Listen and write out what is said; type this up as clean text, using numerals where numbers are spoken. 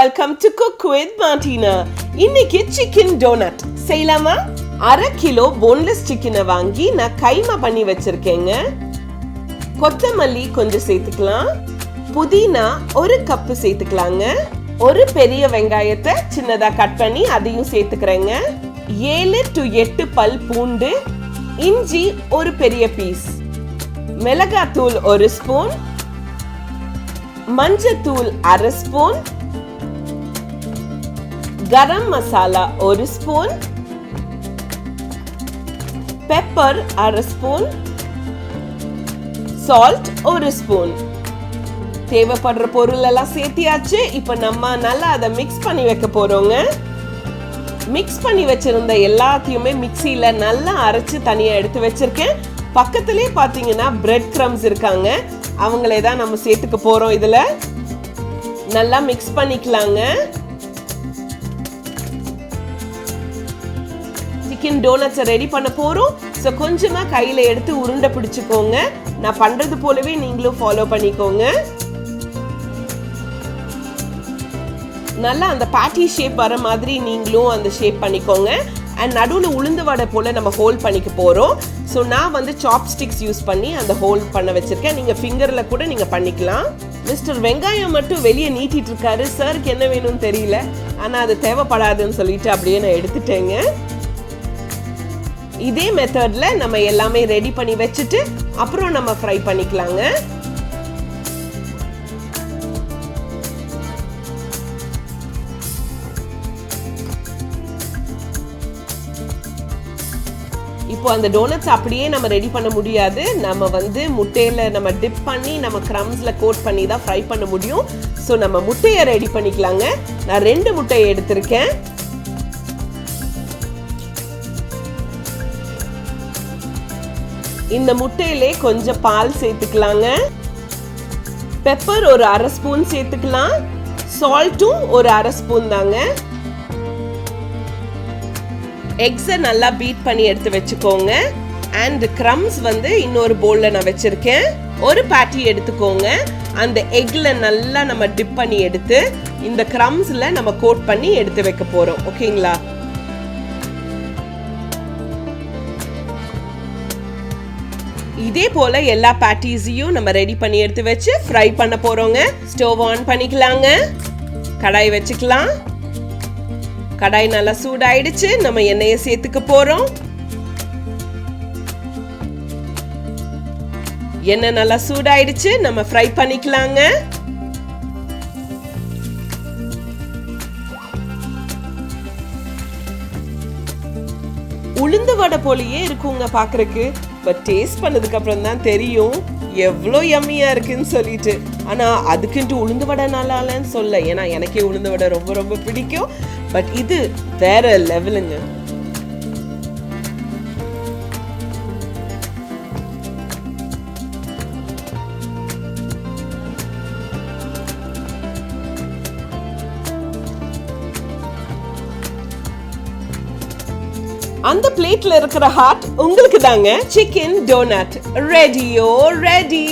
Welcome to cook with Martina. இன்னைக்கு chicken donut செய்யலாமா? 1/2 kilo boneless சிக்கனை வாங்கி நான் கைமா பண்ணி வச்சிருக்கேங்க. கொத்தமல்லி கொஞ்சம் சேர்த்துக்கலாம். புதினா 1 கப் சேர்த்துக்கலாங்க. ஒரு பெரிய வெங்காயத்தை சின்னதா கட் பண்ணி அதையும் சேர்த்துக்கிறேங்க. 7 to 8 பல் பூண்டு, இஞ்சி ஒரு பெரிய பீஸ், மிளகாத்தூள் 1 ஸ்பூன், மஞ்சத்தூள் 1/2 spoon, garam masala 1 spoon, pepper 1/2 spoon, salt 1 spoon. தேவைப்படுற பொருள் எல்லாம் சேர்த்தியாச்சு. இப்ப நம்ம நல்லா அதை மிக்ஸ் பண்ணி வைக்க போறோங்க. மிக்ஸ் பண்ணி வச்சிருந்த எல்லாத்தையுமே மிக்சியில நல்லா அரைச்சு தனியா எடுத்து வச்சிருக்கேன். பக்கத்திலே பாத்தீங்கன்னா பிரெட் கிரம்ஸ் இருக்காங்க, அவங்களே தான் நம்ம சேர்த்துக்க போறோம். இதுல நல்லா மிக்ஸ் பண்ணிக்கலாங்க. சிக்கன் டோனட்ஸ் ரெடி பண்ண போறோம். ஸோ கொஞ்சமா கையில எடுத்து உருண்டை பிடிச்சுக்கோங்க. நான் பண்றது போலவே நீங்களும் ஃபாலோ பண்ணிக்கோங்க. நல்லா அந்த பேட்டி ஷேப் வர மாதிரி நீங்களும் அந்த ஷேப் பண்ணிக்கோங்க. அண்ட் நடுவில் உளுந்து வடை போல நம்ம ஹோல்ட் பண்ணிக்க போறோம். ஸோ நான் வந்து சாப்ஸ்டிக்ஸ் யூஸ் பண்ணி அந்த ஹோல்ட் பண்ண வச்சிருக்கேன். நீங்க ஃபிங்கர்ல கூட நீங்க பண்ணிக்கலாம். மிஸ்டர் வெங்காயம் மட்டும் வெளியே நீட்டிட்டு இருக்காரு. சருக்கு என்ன வேணும்னு தெரியல, ஆனா அது தேவைப்படாதுன்னு சொல்லிட்டு அப்படியே நான் எடுத்துட்டேங்க. இதே மெத்தட்ல நம்ம எல்லாமே ரெடி பண்ணி வச்சுட்டு அப்புறம் நம்ம ஃப்ரை பண்ணிக்கலாங்க. இப்போ அந்த டோனட்ஸ் அப்படியே நம்ம ரெடி பண்ண முடியாது. நம்ம வந்து முட்டையில நம்ம டிப் பண்ணி நம்ம கிரம்ஸ்ல கோட் பண்ணி தான் ஃப்ரை பண்ண முடியும். ஸோ நம்ம முட்டையை ரெடி பண்ணிக்கலாங்க. நான் 2 முட்டையை எடுத்திருக்கேன். இந்த முட்டையிலே கொஞ்சம் பால் சேர்த்துக்கலாங்க. பெப்பர் ஒரு 1/2 ஸ்பூன் சேர்த்துக்கலாம். சால்ட்டும் ஒரு 1/2 ஸ்பூன் தாங்க. எக்ஸை நல்லா பீட் பண்ணி எடுத்து வச்சுக்கோங்க. அண்ட் கிரம்ஸ் வந்து இன்னொரு பவுல்ல நான் வச்சிருக்கேன். ஒரு பேட்டி எடுத்துக்கோங்க. அந்த எக்ல நல்லா நம்ம டிப் பண்ணி எடுத்து இந்த கிரம்ஸ்ல நம்ம கோட் பண்ணி எடுத்து வைக்க போறோம். ஓகேங்களா? இதே போல எல்லா பேட்டிஸையும் நம்ம ரெடி பண்ணி எடுத்து வச்சு ஃப்ரை பண்ண போறோங்க. ஸ்டவ் ஆன் பண்ணிக்கலாங்க. கடாய் வச்சுக்கலாம். கடாய் நல்லா சூடாயிடுச்சு. நம்ம எண்ணெயை சேர்த்துக்க போறோம். எண்ணெய் நல்லா சூடாயிடுச்சு. நம்ம ஃப்ரை பண்ணிக்கலாங்க. உளுந்து வடை போலயே இருக்குங்க பாக்குறதுக்கு. பட் டேஸ்ட் பண்ணதுக்கு அப்புறம் தான் தெரியும் எவ்வளோ யம்மியா இருக்குன்னு சொல்லிட்டு. ஆனா அதுக்குன்ட்டு உளுந்து வடை நல்லா இல்லைன்னு சொல்ல, ஏன்னா எனக்கே உளுந்து வடை ரொம்ப ரொம்ப பிடிக்கும். பட் இது வேற லெவலுங்க. அந்த பிளேட்ல இருக்கிற ஹார்ட் உங்களுக்கு தாங்க. சிக்கன் டோனட் ரெடியோ ரெடி.